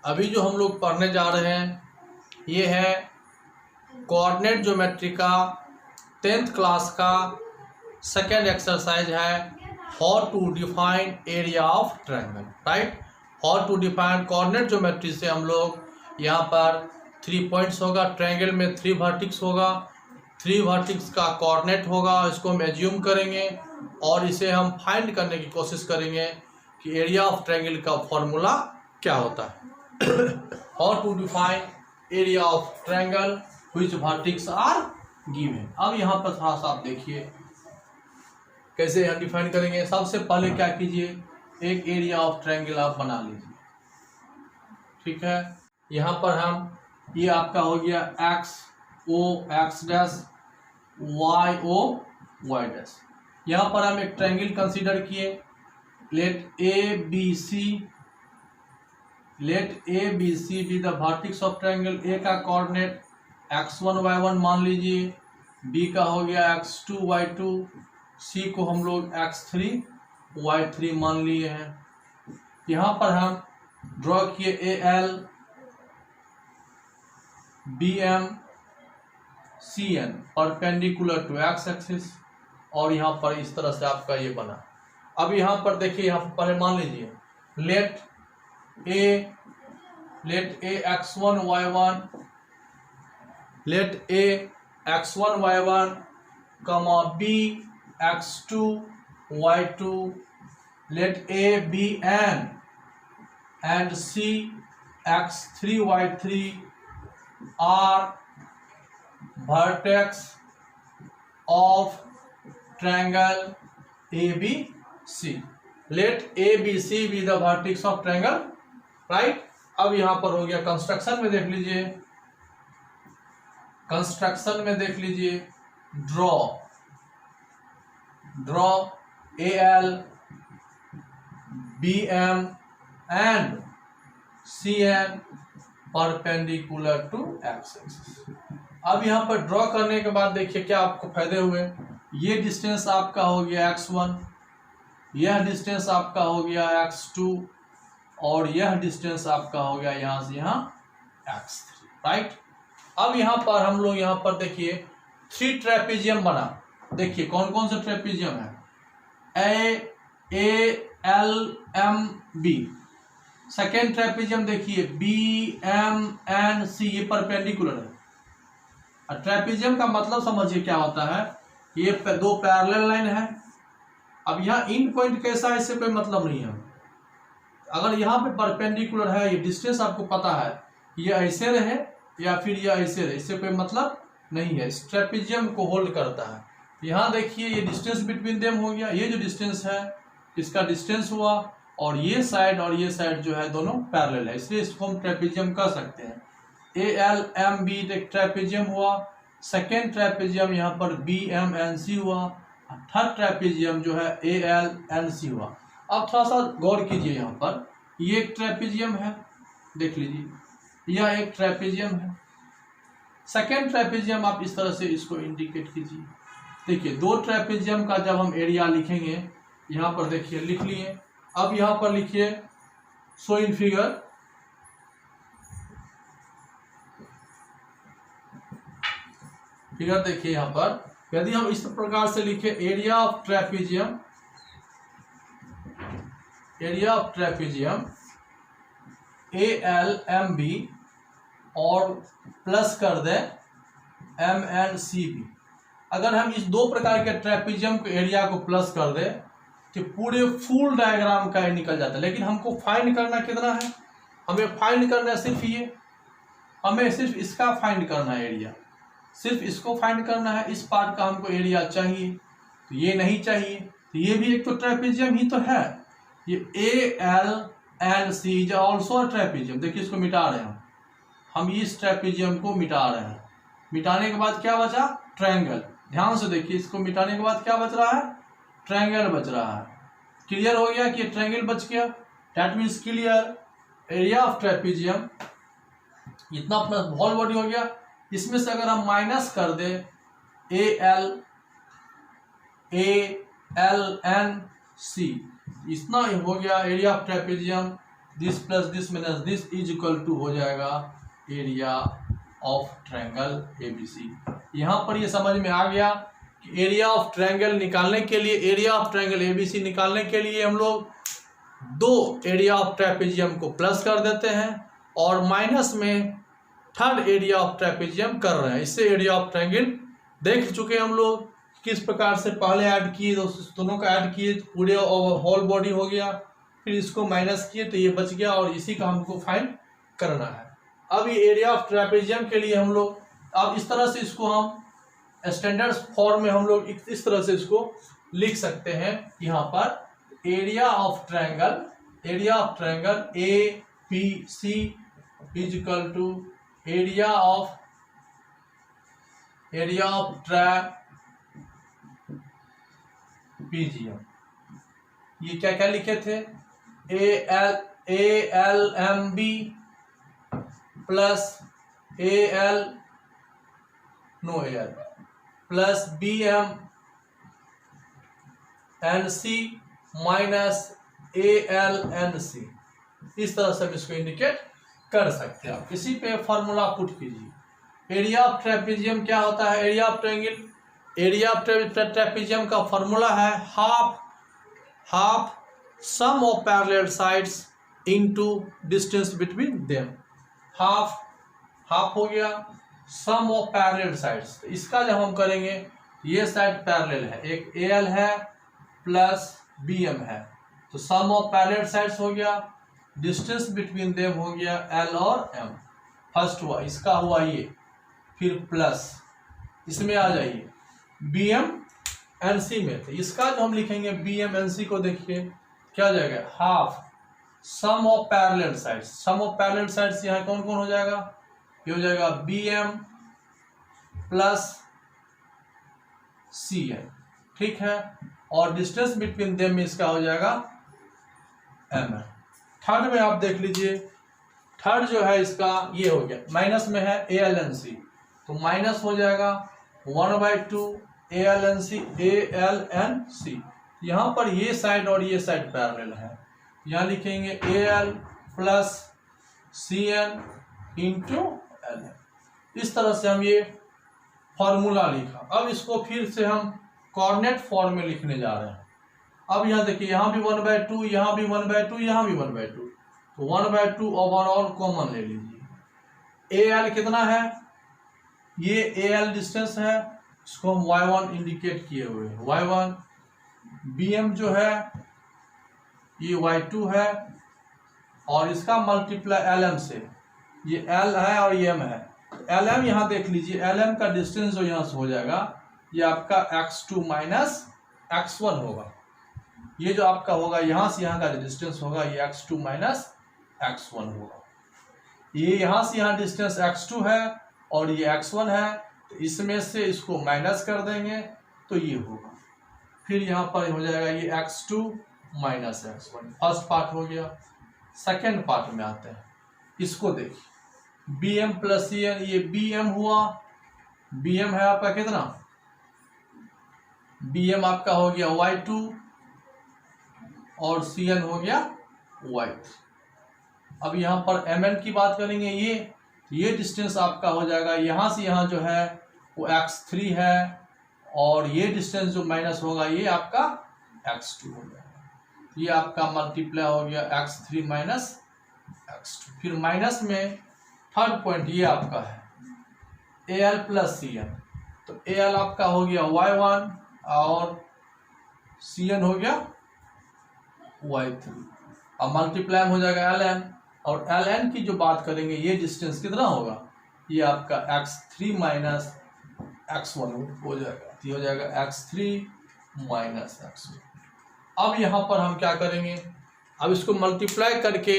अभी जो हम लोग पढ़ने जा रहे हैं ये है कोऑर्डिनेट ज्योमेट्री का 10th क्लास का सेकेंड एक्सरसाइज है, how to define area of triangle. Right, how to define coordinate geometry से हम लोग यहाँ पर 3 पॉइंट्स होगा, ट्रायंगल में 3 वर्टिक्स होगा, 3 वर्टिक्स का कोऑर्डिनेट होगा, इसको हम एज्यूम करेंगे और इसे हम फाइंड करने की कोशिश करेंगे कि एरिया ऑफ ट्रायंगल का फॉर्मूला क्या होता है। How to define area of triangle which vertex are given. अब यहाँ पर थोड़ा सा आप देखिए कैसे हम डिफाइन करेंगे। सबसे पहले क्या कीजिए, एक एरिया ऑफ ट्रायंगल आप बना लीजिए। ठीक है, यहाँ पर हम ये आपका हो गया x o x dash y o y dash. यहाँ पर हम एक ट्रायंगल कंसीडर किए, let A B C be the vertex of triangle. A का कोऑर्डिनेट x1 y1 मान लीजिए, बी का हो गया x2 y2, सी को हम लोग x3 y3 मान लिए हैं। यहाँ पर हम ड्रॉ किए A L B M C N perpendicular to X axis, और यहाँ पर इस तरह से आपका ये बना। अब यहाँ पर देखिए, यहाँ पर पहले मान लीजिए late A x1 y1, late A x1 y1 comma B x2 y2, let A B an and C x3 y3 are vertex of triangle ABC. Let ABC be the vertex of triangle. Right? अब यहां पर हो गया construction में देख लीजिए, construction में देख लीजिए draw A L B M and C N perpendicular to X axis. अब यहाँ पर ड्रॉ करने के बाद देखिए क्या आपको फायदे हुए। ये डिस्टेंस आपका हो गया x1, यह डिस्टेंस आपका हो गया x2, और यह डिस्टेंस आपका हो गया यहाँ से यहाँ x3। राइट, अब यहाँ पर हम लोग यहाँ पर देखिए 3 ट्रेपेजियम बना। देखिए कौन कौन से ट्रेपेजियम है, A L M B. Second trapezium देखिए बी एम एन सी, ये परपेंडिकुलर है। ट्रेपेजियम का मतलब समझिए क्या होता है, ये 2 पैरेलल लाइन है। अब यहाँ इन पॉइंट कैसा है इससे कोई मतलब नहीं है। अगर यहाँ पे परपेंडिकुलर है, ये डिस्टेंस आपको पता है, ये ऐसे रहे या फिर ये ऐसे रहे, इससे कोई मतलब नहीं है। इस ट्रेपेजियम को होल्ड करता है। यहाँ देखिए ये डिस्टेंस बिटवीन देम हो गया, ये जो डिस्टेंस है इसका डिस्टेंस हुआ, और ये साइड जो है दोनों पैरेलल है, इसलिए इसको हम ट्रेपेजियम कह सकते हैं। ए एल एम बी एक ट्रेपेजियम हुआ, सेकेंड ट्रेपेजियम यहाँ पर बी एम एन सी हुआ, थर्ड ट्रेपेजियम जो है ए एल एन सी हुआ। अब थोड़ा सा गौर कीजिए, यहाँ पर ये एक ट्रेपेजियम है, देख लीजिए यह एक ट्रेपेजियम है। सेकेंड ट्रेपेजियम आप इस तरह से इसको इंडिकेट कीजिए। देखिए 2 ट्रेपेजियम का जब हम एरिया लिखेंगे, यहाँ पर देखिए लिख लिए। अब यहाँ पर लिखिए सो इन फिगर, देखिए यहाँ पर यदि हम इस प्रकार से लिखे area of trapezium A L M B और प्लस कर दे एम एन सी बी। अगर हम इस 2 प्रकार के ट्रेपेजियम के एरिया को प्लस कर दे तो पूरे फुल डायग्राम का निकल जाता है। लेकिन हमको फाइंड करना कितना है, हमें फाइंड करना है सिर्फ ये, हमें सिर्फ इसका फाइंड करना है एरिया, सिर्फ इसको फाइंड करना है। इस पार्ट का हमको एरिया चाहिए, तो ये नहीं चाहिए, तो ये भी एक तो ट्रेपेजियम ही तो है। ये A L N C is also trapezium. देखिए इसको मिटा रहे हैं हम इस ट्रेपेजियम को मिटा रहे हैं। मिटाने के बाद क्या बचा, ट्रायंगल। ध्यान से देखिए, इसको मिटाने के बाद क्या बच रहा है, ट्रायंगल बच रहा है। क्लियर हो गया कि ट्रायंगल बच गया, that means clear area of trapezium इतना अपना होल बॉडी हो गया। इसमें से अगर हम माइनस कर दे ए एल एन सी, इतना हो गया area of trapezium this plus this minus this is equal to हो जाएगा एरिया ऑफ ट्रायंगल एबीसी। यहाँ पर ये समझ में आ गया कि एरिया ऑफ ट्रायंगल निकालने के लिए, एरिया ऑफ ट्रायंगल एबीसी निकालने के लिए हम लोग दो एरिया ऑफ ट्रेपेजियम को प्लस कर देते हैं और माइनस में थर्ड एरिया ऑफ ट्रेपेजियम कर रहे हैं। इससे एरिया ऑफ ट्रायंगल देख चुके हम लोग किस प्रकार से पहले ऐड किए, दोनों का ऐड किए, पूरे होल बॉडी हो गया, फिर इसको माइनस किए तो ये बच गया और इसी का हमको फाइंड करना है। अब ये एरिया ऑफ ट्रेपेजियम के लिए हम लोग अब इस तरह से इसको हम स्टैंडर्ड फॉर्म में हम लोग इस तरह से इसको लिख सकते हैं। यहाँ पर area of triangle A P C is equal to area of trapezium. ये क्या क्या लिखे थे, A L M B plus A L no L plus B M N C minus A L N C. इस तरह से हम इसको इंडिकेट कर सकते हैं। इसी पे फॉर्मूला पुट कीजिए। एरिया ऑफ ट्रेपेजियम क्या होता है, area of triangle, area of trapezium का फॉर्मूला है half sum of parallel sides into distance between them. Half हो गया सम ऑफ पैरेलल साइड्स। इसका जब हम करेंगे, ये साइड पैरेलल है, एक ए एल है प्लस बी एम है, तो सम ऑफ पैरेलल साइड्स हो गया, डिस्टेंस बिटवीन देम हो गया एल और एम। फर्स्ट हुआ, इसका हुआ ये, फिर प्लस इसमें आ जाइए बी एम एन सी में, तो इसका जो हम लिखेंगे बी एम एन सी को देखिए क्या हो जाएगा, half sum of parallel sides. Sum of parallel sides यहाँ कौन कौन हो जाएगा, ये हो जाएगा B M plus C M, ठीक है, और डिस्टेंस बिटवीन देम में इसका हो जाएगा एम एन। थर्ड में आप देख लीजिए, थर्ड जो है इसका ये हो गया, माइनस में है ए एल एन सी, तो माइनस हो जाएगा 1/2 ए एल एन सी। यहाँ पर ये साइड और ये साइड पैरेलल है, यहाँ लिखेंगे A L plus C N into L N. इस तरह से हम ये फॉर्मूला लिखा। अब इसको फिर से हम कोऑर्डिनेट फॉर्म में लिखने जा रहे हैं। अब यहाँ देखिए, यहाँ भी 1/2, यहाँ भी 1/2, यहाँ भी 1/2, तो 1/2 ओवरऑल कॉमन ले लीजिए। ए एल कितना है, ये ए एल डिस्टेंस है, इसको हम y1 इंडिकेट किए हुए हैं, y1। बी एम जो है ये y2 है, और इसका मल्टीप्लाई एल एम से, ये एल है और ये एम है, एल एम यहाँ देख लीजिए, एल एम का डिस्टेंस जो यहाँ से हो जाएगा ये आपका x2 माइनस x1 होगा। ये जो आपका होगा यहाँ से यहाँ का डिस्टेंस होगा ये x2 माइनस x1 होगा। ये यहाँ से यहाँ डिस्टेंस x2 है और ये x1 है, तो इसमें से इसको माइनस कर देंगे तो ये होगा। फिर यहाँ पर हो जाएगा ये x2 minus x1। First part हो गया। सेकेंड पार्ट में आते हैं, इसको देखिए, B M plus C N, ये बी एम हुआ, बी एम है आपका कितना, बी एम आपका हो गया y2 और सी एन हो गया y3। अब यहाँ पर एम एन की बात करेंगे, ये डिस्टेंस आपका हो जाएगा, यहाँ से यहाँ जो है वो x3 है, और ये डिस्टेंस जो माइनस होगा ये आपका x2 हो जाएगा। ये आपका मल्टीप्लाई हो गया x3 माइनस x2। फिर माइनस में थर्ड पॉइंट ये आपका है A L plus C N, तो ए एल आपका हो गया y1 और सी एन हो गया y3। अब मल्टीप्लाई हो जाएगा एल एन, और एल एन की जो बात करेंगे ये डिस्टेंस कितना होगा, ये आपका x3 माइनस x1 हो जाएगा, ये हो जाएगा x3 माइनस x1। अब यहाँ पर हम क्या करेंगे, अब इसको मल्टीप्लाई करके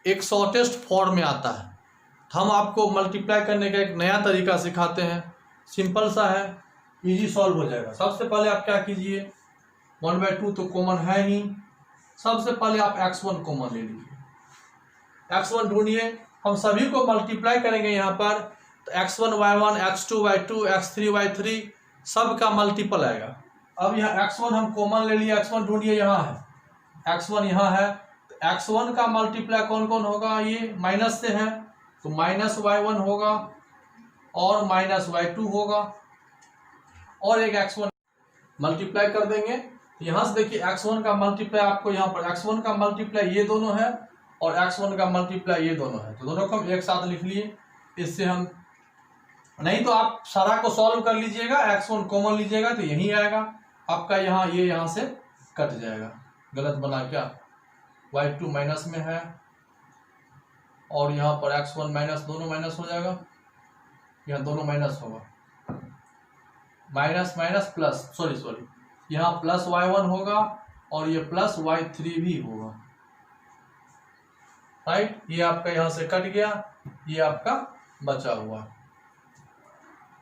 एक शॉर्टेस्ट फॉर्म में आता है, तो हम आपको मल्टीप्लाई करने का एक नया तरीका सिखाते हैं। सिंपल सा है, इजी सॉल्व हो जाएगा। सबसे पहले आप क्या कीजिए, 1/2 तो कॉमन है ही, सबसे पहले आप x1 कॉमन ले लीजिए, x1 ढूंढिए। हम सभी को मल्टीप्लाई करेंगे यहाँ पर, तो x1 y1, x2 y2, x3 y3 सब का मल्टीपल आएगा। अब यहाँ x1 हम कॉमन ले लिए, x1 ढूंढिए, यहाँ है x1 यहाँ है, तो x1 का मल्टीप्लाई कौन कौन होगा, ये माइनस से है तो माइनस y1 होगा और माइनस y2 होगा, और एक x1 मल्टीप्लाई कर देंगे। यहां से देखिए x1 का मल्टीप्लाई आपको यहाँ पर x1 का मल्टीप्लाई ये दोनों है और x1 का मल्टीप्लाई ये दोनों है, तो दोनों को हम एक साथ लिख लिए। इससे हम नहीं तो आप सारा को सॉल्व कर लीजिएगा, x1 कॉमन लीजिएगा तो यही आएगा आपका, यहाँ ये यहाँ से कट जाएगा, गलत बना क्या, y2 माइनस में है और यहाँ पर x1 माइनस, दोनों माइनस हो जाएगा, यहाँ दोनों माइनस होगा, माइनस माइनस प्लस, सॉरी यहाँ प्लस y1 होगा और ये प्लस y3 भी होगा, राइट। ये आपका यहाँ से कट गया, ये आपका बचा हुआ।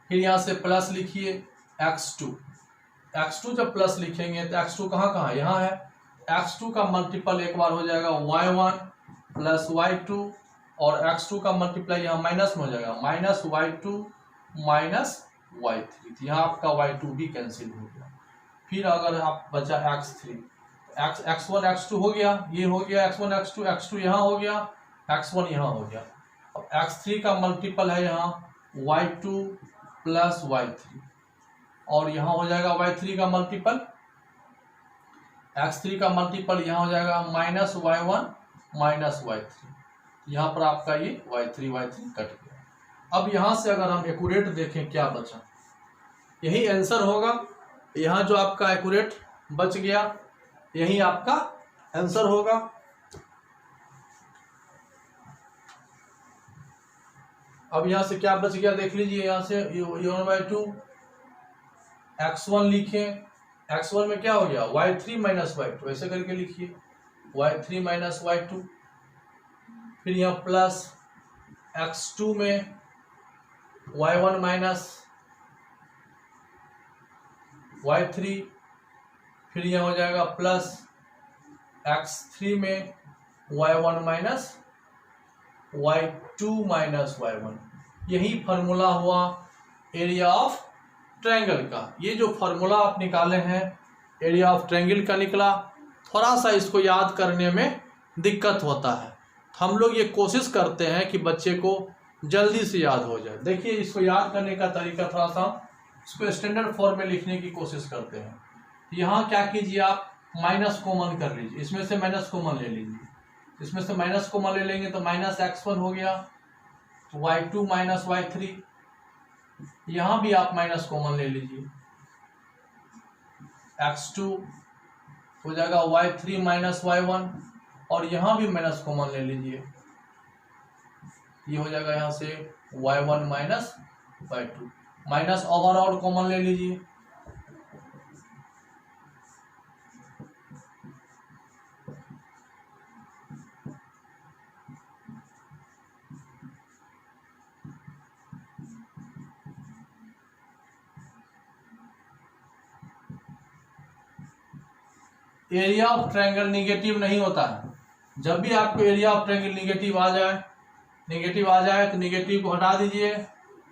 फिर यहाँ से प्लस लिखिए x2 जब प्लस लिखेंगे तो x2 कहाँ है, यहाँ है। x2 का मल्टीपल एक बार हो जाएगा y1 प्लस y2 और x2 का मल्टीप्लाई यहाँ माइनस में हो जाएगा, माइनस y2 माइनस y3, यहाँ आपका y2 भी कैंसिल हो गया। फिर अगर आप बचा x3, x1 x2 हो गया, ये हो गया x1 x2 यहाँ हो गया, x1 यहाँ हो गया। अब x3 का मल्टीपल है यहाँ y2 प्लस y3 और यहाँ हो जाएगा y3 का मल्टीपल, x3 का मल्टीपल यहाँ हो जाएगा माइनस y1 माइनस y3, यहाँ पर आपका ये y3 कट गया। अब यहाँ से अगर हम एक्यूरेट देखें क्या बचा, यही आंसर होगा, यहाँ जो आपका एक्यूरेट बच गया यही आपका आंसर होगा। अब यहाँ से क्या बच गया देख लीजिए, यहाँ से 1/2 x1 लिखे, x1 में क्या हो गया y3 माइनस y2, ऐसे करके लिखिए y3 माइनस y2। फिर यहाँ प्लस x2 में y1 माइनस y3, फिर यहाँ हो जाएगा प्लस x3 में y1 minus y2 minus y1। यही फार्मूला हुआ एरिया ऑफ ट्रायंगल का। ये जो फार्मूला आप निकाले हैं एरिया ऑफ ट्रायंगल का निकला। थोड़ा सा इसको याद करने में दिक्कत होता है, हम लोग ये कोशिश करते हैं कि बच्चे को जल्दी से याद हो जाए। देखिए इसको याद करने का तरीका थोड़ा सा, इसको स्टैंडर्ड फॉर्म में लिखने की कोशिश करते हैं। यहाँ क्या कीजिए, आप माइनस कॉमन कर लीजिए, इसमें से माइनस कॉमन ले लीजिए, इसमें से माइनस कॉमन ले लेंगे तो माइनस x1 हो गया, y2 माइनस y3, यहाँ भी आप माइनस कॉमन ले लीजिए, x2 हो जाएगा y3 माइनस y1 और यहाँ भी माइनस कॉमन ले लीजिए, ये हो जाएगा यहाँ से y1 minus y2, minus overall common ले लीजिए, एरिया ऑफ ट्रायंगल निगेटिव नहीं होता है। जब भी आपको एरिया ऑफ ट्रायंगल निगेटिव आ जाए तो निगेटिव को हटा दीजिए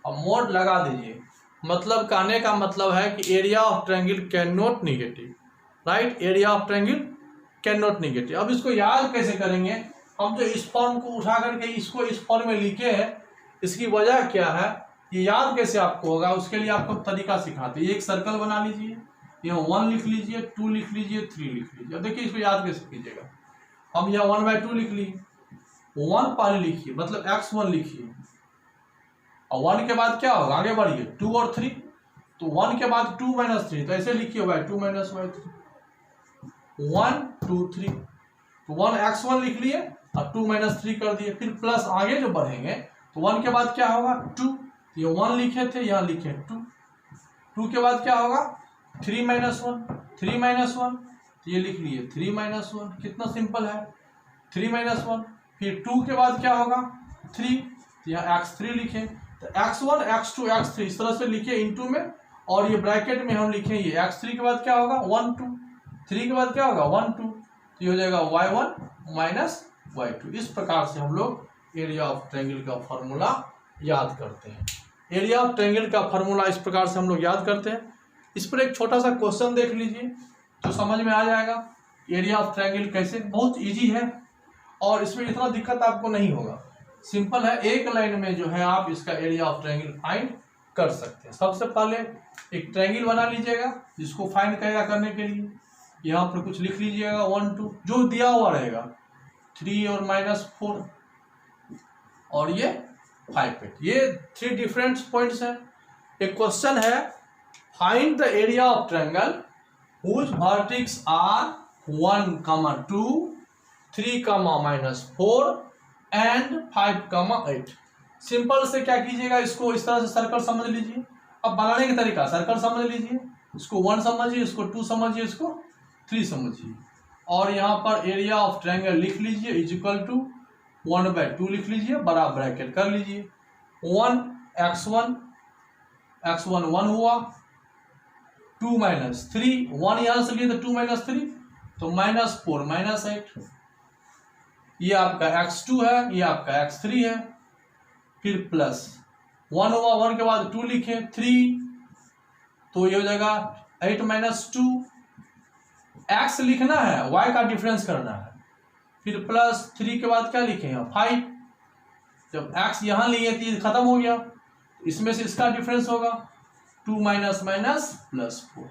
और मोड लगा दीजिए। मतलब कहने का मतलब है कि area of triangle can not negative, right, area of triangle can not negative. अब इसको याद कैसे करेंगे, हम जो इस फॉर्म को उठा करके इसको इस फॉर्म में लिखे हैं, इसकी वजह क्या है, ये याद कैसे आपको होगा, उसके लिए आपको तरीका सिखाते हैं। एक सर्कल बना लीजिए, यहाँ 1 लिख लीजिए, 2 लिख लीजिए, 3 लिख लीजिए। देखिए इसको याद कैसे कीजिएगा, हम यहाँ 1/2 लिख लिए, 1 पहले लिखिए, मतलब x1 लिखिए, और 1 के बाद क्या होगा, आगे बढ़िए 2 और 3, तो 1 के बाद 2 माइनस 3, तो ऐसे लिखिए y2 माइनस y3, 1 2 3, तो 1 x1 लिख लिए और 2 माइनस 3 कर दिए। फिर प्लस आगे जो बढ़ेंगे तो 1 के बाद क्या होगा 2, ये 1 लिखे थे, यहाँ लिखे 2, 2 के बाद क्या होगा 3 माइनस 1, 3 माइनस 1, तो ये लिख लिए 3 माइनस 1, कितना सिंपल है, 3 माइनस 1। फिर 2 के बाद क्या होगा 3, तो यहाँ x3 लिखें, तो x1 x2 x3 इस तरह से लिखे इनटू में, और ये ब्रैकेट में हम लिखें ये x3 के बाद क्या होगा 1 2, 3 के बाद क्या होगा 1 2, तो ये हो जाएगा y1 माइनस y2। इस प्रकार से हम लोग एरिया ऑफ ट्रायंगल का फॉर्मूला याद करते हैं। एरिया ऑफ ट्रायंगल का फॉर्मूला इस प्रकार से हम लोग याद करते हैं। इस पर एक छोटा सा क्वेश्चन देख लीजिए जो समझ में आ जाएगा एरिया ऑफ ट्रायंगल कैसे, बहुत इजी है, और इसमें इतना दिक्कत आपको नहीं होगा, सिंपल है, एक लाइन में जो है आप इसका एरिया ऑफ ट्रायंगल फाइंड कर सकते हैं। सबसे पहले एक ट्रायंगल बना लीजिएगा जिसको फाइंड करने के लिए यहाँ पर कुछ लिख लीजिएगा 1 2 जो दिया हुआ रहेगा 3 और -4 और ये 5 8, ये 3 डिफरेंट पॉइंट्स हैं। एक क्वेश्चन है find the area of triangle whose vertex are 1, 2, 3, -4 and 5, 8। Simple से क्या कीजिएगा, इसको इस तरह से सर्कल समझ लीजिए। अब बनाने का तरीका, सर्कल समझ लीजिए, इसको 1 समझिए, इसको 2 समझिए, इसको 3 समझिए, और यहाँ पर एरिया ऑफ ट्रायंगल लिख लीजिए इज इक्वल टू 1/2 लिख लीजिए, बड़ा ब्रैकेट कर लीजिए। 1 x1 1 हुआ, 2 -3, 1 यहाँ से लिए तो 2 -3 तो -4 -8, ये आपका x2 है, ये आपका x3 है, फिर प्लस 1 हुआ, 1 के बाद 2 लिखे 3 तो ये हो जाएगा 8 -2, x लिखना है, y का डिफरेंस करना है, फिर प्लस 3 के बाद क्या लिखे हैं 5, जब x यहां लिए तो ये खत्म हो गया, इसमें से इसका डिफरेंस होगा 2 -4।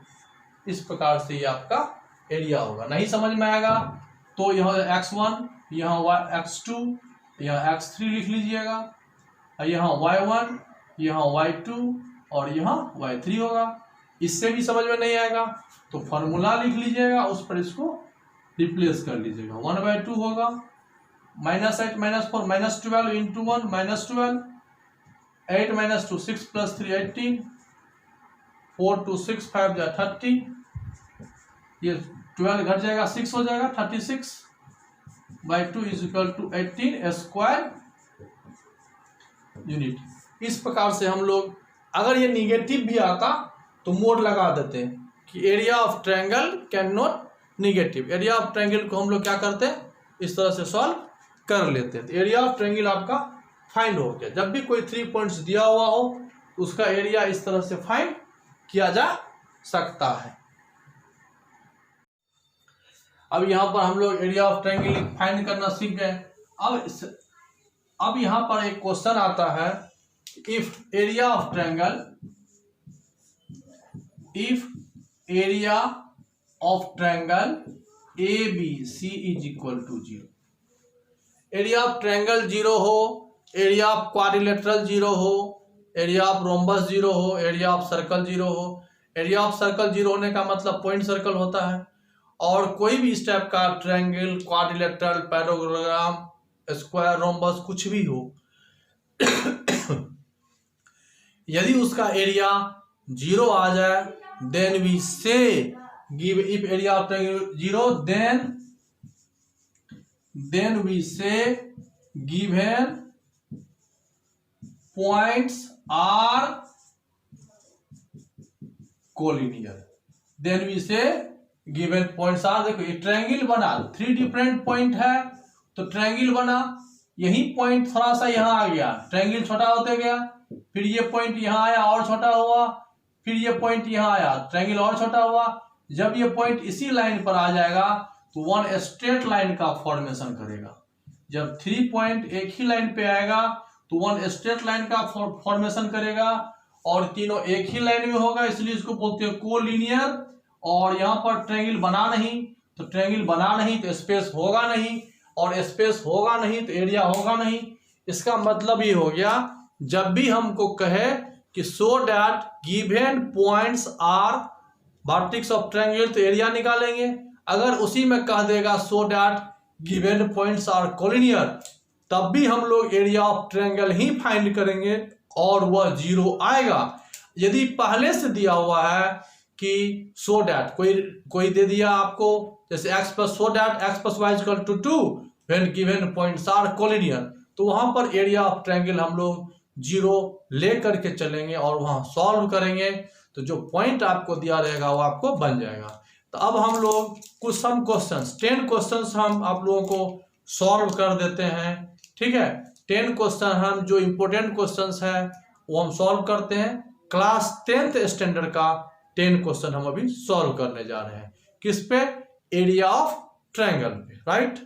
इस प्रकार से ये आपका एरिया होगा। नहीं समझ में आएगा तो यहाँ x1, यहाँ x2, यहाँ x3 लिख लीजिएगा, यहाँ y1, यहाँ y2 और यहाँ y3 होगा। इससे भी समझ में नहीं आएगा तो फॉर्मूला लिख लीजिएगा, उस पर इसको रिप्लेस कर लीजिएगा। 1/2 होगा, -8 -4 -12 इंटू 1 -12, 8 -2 6 + 3 18, 4 2 6 5 जा 30, ये 12 घट जाएगा 6 हो जाएगा 36/2 is equal to 18 square unit. इस प्रकार से हम लोग, अगर ये निगेटिव भी आता तो मोड लगा देते हैं कि area of triangle can not negative. Area of triangle को हम लोग क्या करते हैं, इस तरह से सॉल्व कर लेते हैं। तो एरिया ऑफ ट्रायंगल आपका फाइंड हो गया। जब भी कोई 3 पॉइंट्स दिया हुआ हो उसका एरिया इस तरह से फाइंड किया जा सकता है। अब यहाँ पर हम लोग एरिया ऑफ ट्रायंगल फाइंड करना सीख गए। अब यहाँ पर एक क्वेश्चन आता है, if area of triangle, if area of triangle ABC is equal to 0, area of triangle 0 हो, एरिया ऑफ क्वाड्रिलेटरल 0 हो, एरिया ऑफ रोम्बस 0 हो, एरिया ऑफ सर्कल 0 हो। एरिया ऑफ सर्कल 0 होने का मतलब पॉइंट सर्कल होता है, और कोई भी इस टाइप का triangle, quadrilateral, parallelogram, square, rhombus कुछ भी हो यदि उसका एरिया 0 आ जाए, then we say give, if area of triangle 0 then we say given points are collinear. Then we say given points are, देखो ये ट्रायंगल बना, 3 डिफरेंट पॉइंट है तो ट्रायंगल बना, यही पॉइंट थोड़ा सा यहाँ आ गया, ट्रायंगल छोटा होते गया, फिर ये पॉइंट यहाँ आया और छोटा हुआ, फिर ये पॉइंट यहाँ आया, ट्रायंगल और छोटा हुआ। जब ये पॉइंट इसी लाइन पर आ जाएगा तो 1 स्ट्रेट लाइन का फॉर्मेशन करेगा। जब 3 पॉइंट एक ही लाइन पे आएगा तो 1 स्ट्रेट लाइन का फॉर्मेशन करेगा, और तीनों एक ही लाइन में होगा, इसलिए इसको बोलते हैं कोलिनियर। और यहाँ पर ट्रायंगल बना नहीं, तो ट्रायंगल बना नहीं तो स्पेस होगा नहीं, और स्पेस होगा नहीं तो एरिया होगा नहीं। इसका मतलब ये हो गया, जब भी हमको कहे कि so that given points are vertex of triangle तो एरिया निकालेंगे। अगर उसी में कह देगा so that given points are collinear, तब भी हम लोग एरिया ऑफ ट्रायंगल ही फाइंड करेंगे और वह 0 आएगा। यदि पहले से दिया हुआ है कि सो डैट, कोई दे दिया आपको जैसे x plus so that x plus y equal to 2 when given points are collinear, तो वहां पर एरिया ऑफ ट्रायंगल हम लोग 0 ले करके चलेंगे और वहां सॉल्व करेंगे, तो जो पॉइंट आपको दिया रहेगा वो आपको बन जाएगा। तो अब हम लोग कुछ सम क्वेश्चंस, 10 क्वेश्चंस हम आप लोगों को सॉल्व कर देते हैं। ठीक है, 10 क्वेश्चन हम जो इंपोर्टेंट क्वेश्चंस है वो हम सॉल्व करते हैं। क्लास 10th स्टैंडर्ड का 10 क्वेश्चन हम अभी सॉल्व करने जा रहे हैं। किस पे? एरिया ऑफ ट्रायंगल पे, राइट।